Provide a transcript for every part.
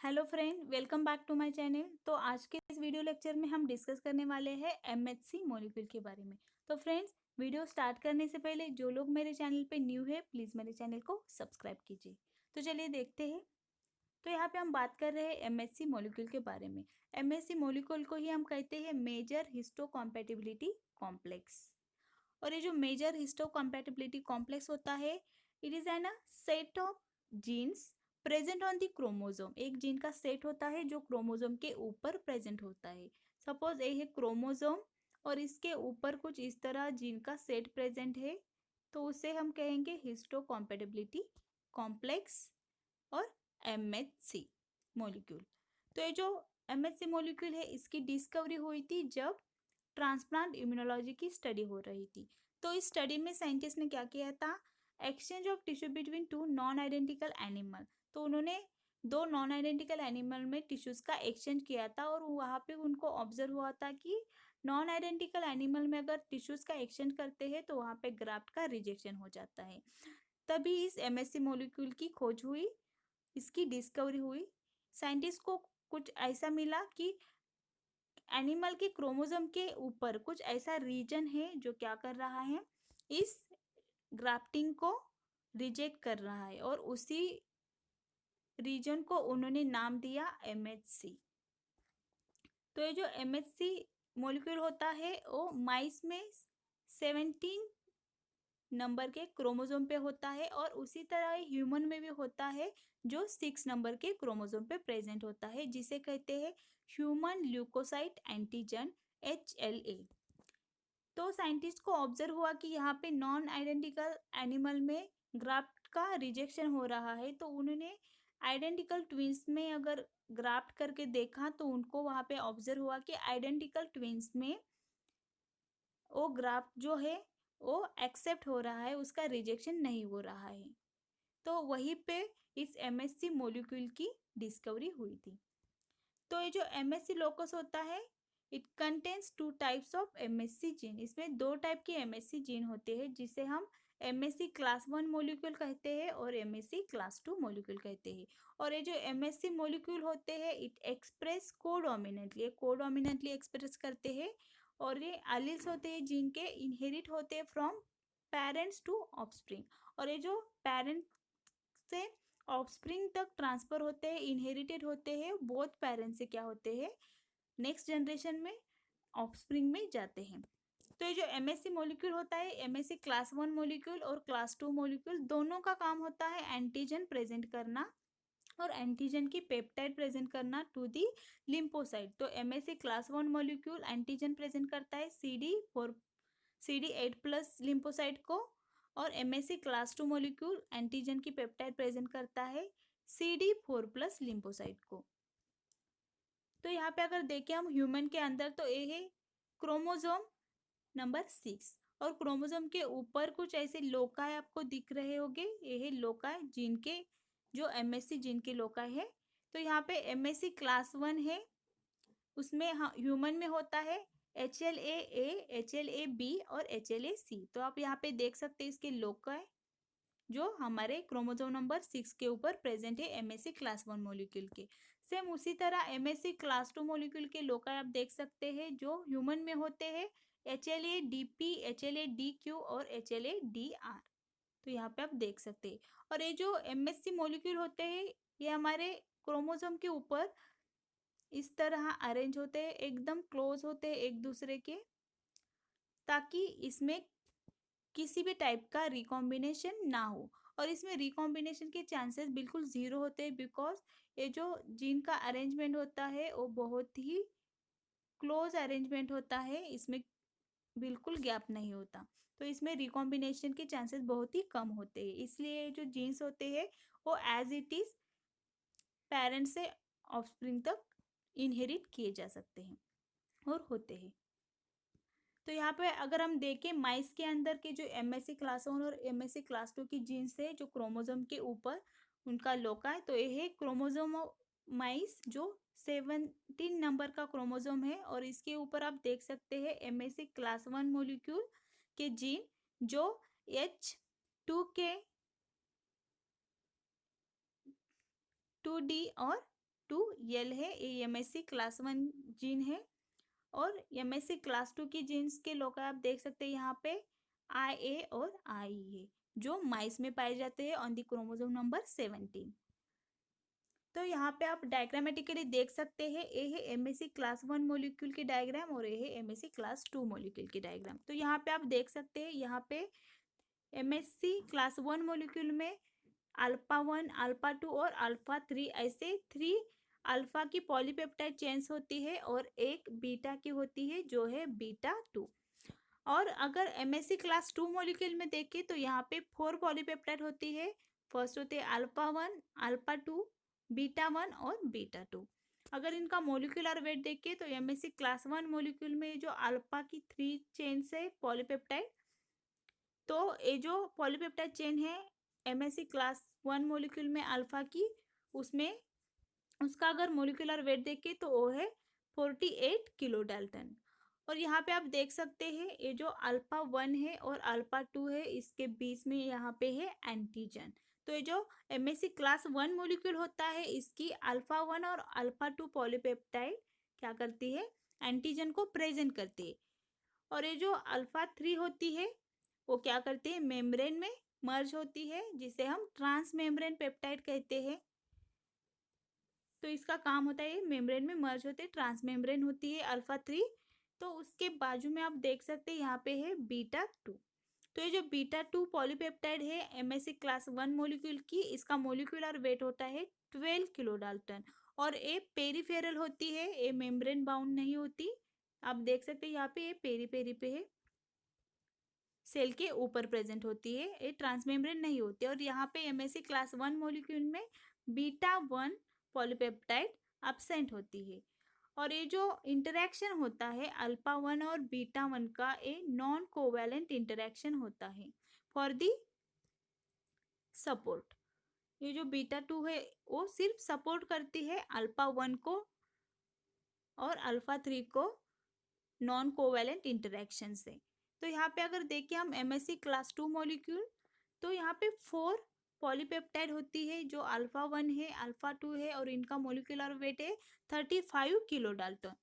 Hello friend, welcome back to my channel. तो आज के इस वीडियो लेक्चर में हम डिस्कस करने वाले हैं एमएचसी मॉलिक्यूल के बारे में। तो फ्रेंड्स, वीडियो स्टार्ट करने से पहले जो लोग मेरे चैनल पे न्यू है प्लीज़ मेरे चैनल को सब्सक्राइब कीजिए। तो चलिए देखते हैं। तो यहाँ पे हम बात कर रहे हैं एमएचसी मॉलिक्यूल के बारे में। एमएचसी मॉलिक्यूल को ही हम कहते हैं मेजर हिस्टोकम्पैटिबिलिटी कॉम्प्लेक्स। और ये जो मेजर हिस्टोकम्पैटिबिलिटी कॉम्प्लेक्स होता है, it is an a set of genes present on the chromosome. एक जीन का सेट होता है जो क्रोमोसोम के ऊपर प्रेजेंट होता है। सपोज ये है क्रोमोसोम और इसके ऊपर कुछ इस तरह जीन का सेट प्रेजेंट है, तो उसे हम कहेंगे हिस्टोकम्पैटिबिलिटी कॉम्प्लेक्स और एमएचसी मॉलिक्यूल। तो ये जो एमएचसी मॉलिक्यूल है इसकी डिस्कवरी हुई थी जब ट्रांसप्लांट इम्यूनोलॉजी की स्टडी हो रही थी। तो इस स्टडी में साइंटिस्ट ने क्या किया था, exchange of tissue between two non identical animal. तो उन्होंने दो नॉन आइडेंटिकल एनिमल में टिश्यूज का एक्सचेंज किया था और वहाँ पे उनको ऑब्जर्व हुआ था कि नॉन आइडेंटिकल एनिमल में अगर टिश्यूज का एक्सचेंज करते हैं तो वहाँ पे ग्राफ्ट का रिजेक्शन हो जाता है। तभी इस एमएससी मॉलिक्यूल की खोज हुई, इसकी डिस्कवरी हुई। साइंटिस्ट को कुछ ऐसा मिला कि एनिमल के क्रोमोसोम के ऊपर कुछ ऐसा रीजन है जो क्या कर रहा है, इस ग्राफ्टिंग को रिजेक्ट कर रहा है, और उसी रीजन को उन्होंने नाम दिया एमएचसी। तो ये जो एमएचसी मॉलिक्यूल होता है वो माइस में 17 नंबर के क्रोमोसोम पे होता है और उसी तरह ह्यूमन में भी होता है जो 6 नंबर के क्रोमोसोम पे प्रेजेंट होता है, जिसे कहते हैं ह्यूमन ल्यूकोसाइट एंटीजन HLA। तो साइंटिस्ट को ऑब्जर्व हुआ कि यहाँ पे नॉन आइडेंटिकल एनिमल में ग्राफ्ट का रिजेक्शन हो रहा है, तो उन्होंने आइडेंटिकल ट्विंस में अगर ग्राफ्ट करके देखा तो उनको वहाँ पे ऑब्जर्व हुआ कि आइडेंटिकल ट्विंस में वो ग्राफ्ट जो है वो एक्सेप्ट हो रहा है, उसका रिजेक्शन नहीं हो रहा है। तो वहीं पे इस एमएससी मॉलिक्यूल की डिस्कवरी हुई थी। तो ये जो एमएससी लोकस होता है, it contains two types of MSc gene. इसमें दो टाइप के एमएससी जीन होते हैं जिसे हम एमएससी क्लास 1 मॉलिक्यूल कहते हैं और एमएससी क्लास 2 मॉलिक्यूल कहते हैं। और ये जो एमएससी मॉलिक्यूल होते हैं इट एक्सप्रेस कोडोमिनेंटली एक्सप्रेस करते हैं, और ये एलील्स होते हैं जिनके इनहेरिट होते हैं फ्रॉम पेरेंट्स टू ऑफस्प्रिंग। और ये जो पेरेंट से ऑफस्प्रिंग तक ट्रांसफर होते हैं, इनहेरिटेड होते हैं, बोथ पेरेंट्स से क्या होते हैं, नेक्स्ट जनरेशन में ऑफस्प्रिंग में जाते हैं। तो ये जो एमएससी मॉलिक्यूल होता है, एमएससी क्लास 1 मॉलिक्यूल और क्लास 2 मॉलिक्यूल, दोनों का काम होता है एंटीजन प्रेजेंट करना और एंटीजन की पेप्टाइड प्रेजेंट करना टू दी लिम्फोसाइट। तो MSc class 1 molecule antigen present करता है CD8+ लिम्फोसाइट को, और एमएससी क्लास 2 मॉलिक्यूल एंटीजन की पेप्टाइड प्रेजेंट करता है CD4+ लिम्फोसाइट को। तो यहाँ पे अगर देखें हम ह्यूमन के अंदर, तो ये है क्रोमोसोम नंबर 6, और क्रोमोसोम के ऊपर कुछ ऐसे लोकाय आपको दिख रहे होंगे, ये है लोकाय जीन के, जो एमएससी जीन के लोकाय है। तो यहाँ पे एमएससी क्लास 1 है, उसमें ह्यूमन में होता है HLA-A, HLA-B और HLA-C। तो आप यहाँ पे देख सकते हैं इसके लोकाय जो हमारे क्रोमोसोम नंबर 6 के ऊपर प्रेजेंट है एमएससी क्लास 1 मॉलिक्यूल के। सेम उसी तरह एमएससी क्लास 2 मॉलिक्यूल के लोकाय आप देख सकते हैं जो ह्यूमन में होते हैं HLA-DP, HLA-DQ और HLA-DR। तो यहाँ पे आप देख सकते हैं। और ये जो एमएससी मॉलिक्यूल होते हैं ये हमारे क्रोमोसोम के ऊपर इस तरह अरेंज होते हैं, एकदम क्लोज होते हैं एक दूसरे के, ताकि इसमें किसी भी टाइप का रिकॉम्बिनेशन ना हो। और इसमें रिकॉम्बिनेशन के चांसेस बिल्कुल ज़ीरो होते हैं, बिकॉज ये जो जीन का अरेंजमेंट होता है वो बहुत ही क्लोज अरेंजमेंट होता है, इसमें बिल्कुल गैप नहीं होता। तो इसमें रिकॉम्बिनेशन के चांसेस बहुत ही कम होते हैं, इसलिए जो जीन्स होते हैं वो एज इट इज़ पेरेंट्स से ऑफस्प्रिंग तक इनहेरिट किए जा सकते हैं और होते हैं। तो यहाँ पे अगर हम देखें माइस के अंदर के जो एमएससी क्लास 1 और एमएससी क्लास 2 की जीन्स है जो क्रोमोसोम के ऊपर उनका लोका है, तो ये है क्रोमोसोम माइस जो 17 नंबर का क्रोमोसोम है, और इसके ऊपर आप देख सकते हैं एमएससी क्लास 1 मॉलिक्यूल के जीन जो H2K 2D और 2 यल है, ये MSC क्लास 1 जीन है। और MSC क्लास 2 की जीन्स के लोग आप देख सकते हैं यहाँ पे IA और IE है, जो माइस में पाए जाते हैं ऑन द क्रोमोसोम नंबर 17। तो यहाँ पे आप डायग्रामेटिकली देख सकते हैं, ये है MSC क्लास 1 मॉलिक्यूल की डायग्राम और ये है MSC क्लास 2 मॉलिक्यूल की डायग्राम। तो यहाँ पे आप देख सकते हैं, यहाँ पे MSC क्लास 1 मॉलिक्यूल में अल्फा 1, अल्फा 2 और अल्फा 3 ऐसे 3 अल्फा की पॉलीपेप्टाइड चेन्स होती है और एक बीटा की होती है जो है बीटा 2। और अगर MSC क्लास 2 मॉलिक्यूल में देखें तो यहाँ पे 4 पॉलीपेप्टाइड होती है। फर्स्ट होते हैं अल्फा 1, अल्फा 2, बीटा 1 और बीटा 2। अगर इनका मोलिकुलर वेट देखें तो MSC क्लास 1 मॉलिक्यूल में जो अल्फा की 3 चेन्स है पॉलीपेप्टाइड, तो ये जो पॉलीपेप्टाइड चेन है MSC क्लास 1 मॉलिक्यूल में अल्फा की, उसमें उसका अगर मोलिकुलर वेट देखें तो वो है 48 किलो डाल्टन। और यहाँ पे आप देख सकते हैं, ये जो अल्फा 1 है और अल्फा 2 है, इसके बीच में यहाँ पे है एंटीजन। तो ये जो MSC क्लास 1 मॉलिक्यूल होता है, इसकी अल्फा 1 और अल्फा 2 पॉलीपेप्टाइड क्या करती है, एंटीजन को प्रेजेंट करती है। और ये जो अल्फा 3 होती है, वो क्या करती है, मेम्ब्रेन में मर्ज होती है, जिसे हम ट्रांस मेम्ब्रेन पेप्टाइड कहते हैं। तो इसका काम होता है मेम्ब्रेन में मर्ज होते हैं, ट्रांस मेम्ब्रेन होती है अल्फा 3। तो उसके बाजू में आप देख सकते हैं यहाँ पे है बीटा 2। तो ये जो बीटा 2 पॉलीपेप्टाइड है MSC क्लास 1 मॉलिक्यूल की, इसका मोलिकुलर वेट होता है 12 किलो डाल्टन। और ये पेरीफेरल होती है, ये मेम्ब्रेन बाउंड नहीं होती। आप देख सकते हैं यहाँ पे ये पेरी पेरी पे है, सेल के ऊपर प्रेजेंट होती है, ये ट्रांसमेम्ब्रेन नहीं होती। और यहाँ पे MSC क्लास 1 मॉलिक्यूल में बीटा 1 पॉलीपेप्टाइड एब्सेंट होती है। और ये जो इंटरेक्शन होता है अल्फा 1 और बीटा 1 का, ये नॉन कोवैलेंट इंटरेक्शन होता है फॉर दी सपोर्ट। ये जो बीटा 2 है वो सिर्फ सपोर्ट करती है अल्फा 1 को और अल्फा 3 को नॉन कोवैलेंट इंटरेक्शन से। तो यहाँ पे अगर देखें हम MSC क्लास 2 मॉलिक्यूल, तो यहाँ पे 4 पॉलीपेप्टाइड होती है, जो अल्फा 1 है, अल्फा 2 है और इनका मोलिकुलर वेट है 35 किलो डाल्टन।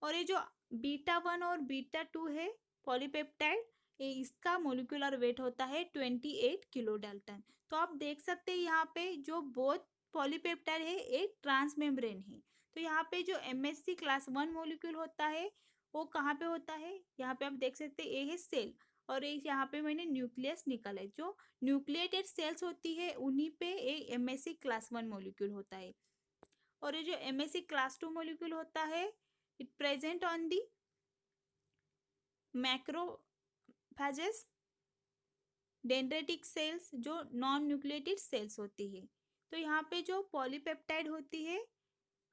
और ये जो बीटा 1 और बीटा 2 है पॉलीपेप्टाइड, ये इसका मोलिकुलर वेट होता है 28 किलो डाल्टन। तो आप देख सकते हैं यहाँ पे जो बोथ पॉलीपेप्टाइड है एक ट्रांस मेम्ब्रेन है। तो यहाँ पे जो MSC क्लास 1 मॉलिक्यूल होता है वो कहाँ पे होता है, यहाँ पे आप देख सकते हैं ये है सेल, और ये यहाँ पे मैंने न्यूक्लियस निकाला है। जो न्यूक्लिएटेड सेल्स होती है उन्हीं पे ये MSC क्लास 1 मॉलिक्यूल होता है। और ये जो MSC क्लास 2 मॉलिक्यूल होता है, it present on the macrophages dendritic cells, जो नॉन न्यूक्लिएटेड सेल्स होती है। तो यहाँ पे जो पॉलीपेप्टाइड होती है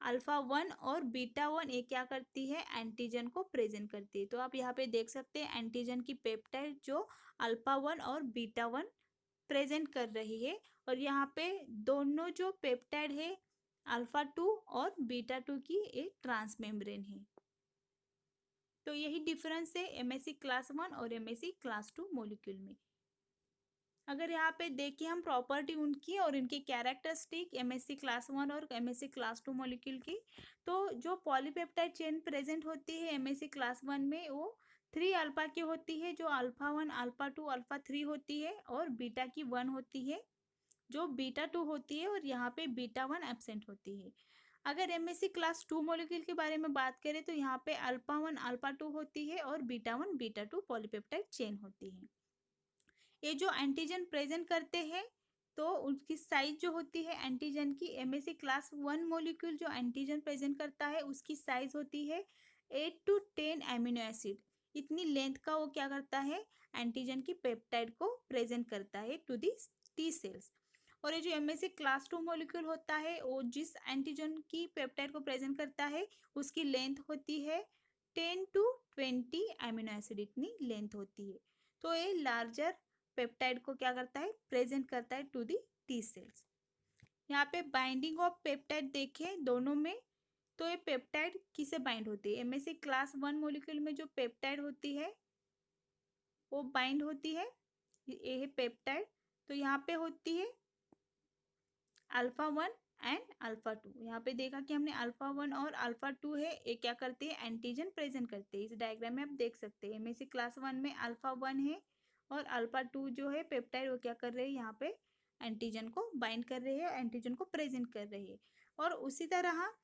अल्फा 1 और बीटा 1, ये क्या करती है, एंटीजन को प्रेजेंट करती है। तो आप यहाँ पे देख सकते हैं एंटीजन की पेप्टाइड जो अल्फा 1 और बीटा 1 प्रेजेंट कर रही है। और यहाँ पे दोनों जो पेप्टाइड है अल्फा 2 और बीटा 2 की एक ट्रांस मेम्ब्रेन है। तो यही डिफरेंस है MSC क्लास 1 और MSC क्लास 2 मॉलिक्यूल में। अगर यहाँ पे देखिए हम प्रॉपर्टी उनकी और इनकी कैरेक्टरिस्टिक MSC क्लास 1 और MSC क्लास 2 मॉलिक्यूल की, तो जो पॉलीपेप्टाइड चेन प्रेजेंट होती है MSC क्लास 1 में, वो 3 अल्फा की होती है, जो अल्फा 1, अल्फा 2, अल्फा 3 होती है, और बीटा की 1 होती है, जो बीटा 2 होती है, और यहाँ पे बीटा 1 एब्सेंट होती है। अगर MSC क्लास 2 मॉलिक्यूल के बारे में बात करें तो यहाँ पे अल्फा 1, अल्फा 2 होती है और बीटा 1, बीटा 2 पॉलीपेप्टाइड चेन होती है। ये जो एंटीजन प्रेजेंट करते हैं, तो उसकी साइज जो होती है एंटीजन की, MSC क्लास 1 मॉलिक्यूल जो एंटीजन प्रेजेंट करता है उसकी साइज होती है 8 to 10 एमिनो एसिड। इतनी लेंथ का वो क्या करता है, एंटीजन की पेप्टाइड को प्रेजेंट करता है टू दी टी सेल्स। और ये जो MSC क्लास 2 मॉलिक्यूल होता है, वो जिस एंटीजन की पेप्टाइड को प्रेजेंट करता है उसकी लेंथ होती है 10 to 20 एमिनो एसिड, इतनी लेंथ होती है। तो ये लार्जर पेप्टाइड को क्या करता है, प्रेजेंट करता है टू दी टी सेल्स। यहाँ पे बाइंडिंग ऑफ पेप्टाइड देखें दोनों में, तो ये पेप्टाइड किसे बाइंड होती है, MSC क्लास 1 मॉलिक्यूल में जो पेप्टाइड होती है वो बाइंड होती है, ये है पेप्टाइड। तो यहाँ पे होती है अल्फा 1 एंड अल्फा 2। यहाँ पे देखा कि हमने अल्फा 1 और अल्फा 2 है, ये क्या करते हैं, एंटीजन प्रेजेंट करते हैं। इस डायग्राम में आप देख सकते हैं एमएससी क्लास 1 में अल्फा 1 है और अल्फा 2 जो है पेप्टाइड, वो क्या कर रहे हैं, यहाँ पे एंटीजन को बाइंड कर रहे हैं, एंटीजन को प्रेजेंट कर रहे हैं। और उसी तरह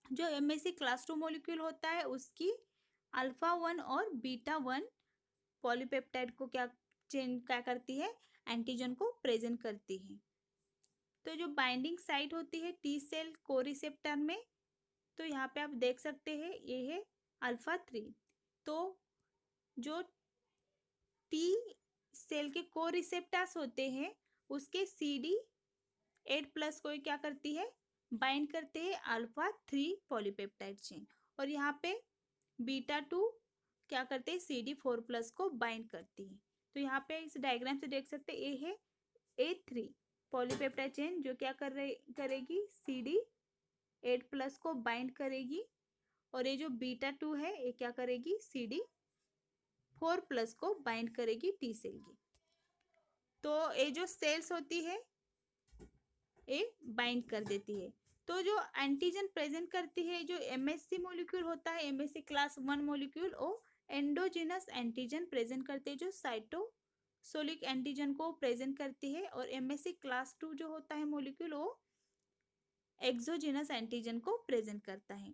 जो एमएससी क्लास 2 मॉलिक्यूल होता है उसकी अल्फा 1 और बीटा 1 पॉलीपेप्टाइड को क्या करती है, एंटीजन को प्रेजेंट करती है। तो जो बाइंडिंग साइट होती है टी सेल को रिसेप्टर में, तो यहाँ पे आप देख सकते हैं ये है अल्फा 3। तो जो टी सेल के को रिसेप्टर्स होते हैं उसके CD8+ को क्या करती है, बाइंड करते हैं अल्फा 3 पॉलीपेप्टाइड चेन। और यहाँ पे बीटा 2 क्या करते हैं, CD4+ को बाइंड करती है। तो यहाँ पे इस डायग्राम से देख सकते हैं ये है A3 पॉलीपेप्टाइड चेन जो क्या करेगी, CD8+ को बाइंड करेगी। और ये जो बीटा 2 है ये क्या करेगी, CD4+ को बाइंड करेगी टी सेल की। तो ये जो सेल्स होती है ये बाइंड कर देती है। तो जो एंटीजन प्रेजेंट करती है, जो एमएससी मॉलिक्यूल होता है, एमएससी क्लास 1 मॉलिक्यूल, वो एंडोजिनस एंटीजन प्रेजेंट करते हैं जो साइटोसोलिक एंटीजन को प्रेजेंट करती है। और एमएससी क्लास 2 जो होता है मॉलिक्यूल, वो एक्सोजिनस एंटीजन को प्रेजेंट करता है।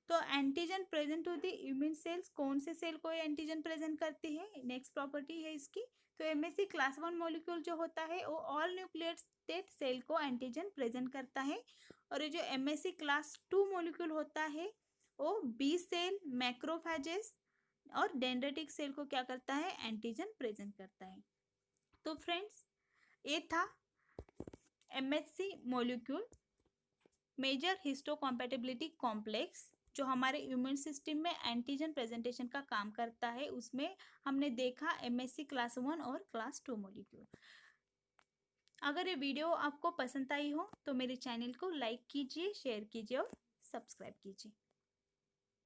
तो एंटीजन प्रेजेंट होती है इम्यून सेल्स, कौन से सेल को एंटीजन प्रेजेंट करती है, नेक्स्ट प्रॉपर्टी है इसकी। तो एमएससी क्लास 1 मॉलिक्यूल जो होता है वो ऑल न्यूक्लिएटेड सेल को एंटीजन प्रेजेंट करता है। और ये जो एमएससी क्लास 2 मॉलिक्यूल होता है वो बी सेल, मैक्रोफेजेस और डेंड्रिटिक सेल को क्या करता है, एंटीजन प्रेजेंट करता है। तो फ्रेंड्स ये था एमएससी मॉलिक्यूल मेजर हिस्टोकॉम्पैटिबिलिटी कॉम्प्लेक्स, जो हमारे इम्यून सिस्टम में एंटीजन प्रेजेंटेशन का काम करता है। उसमें हमने देखा एमएससी क्लास 1 और क्लास 2 मॉलिक्यूल। अगर ये वीडियो आपको पसंद आई हो तो मेरे चैनल को लाइक कीजिए, शेयर कीजिए और सब्सक्राइब कीजिए।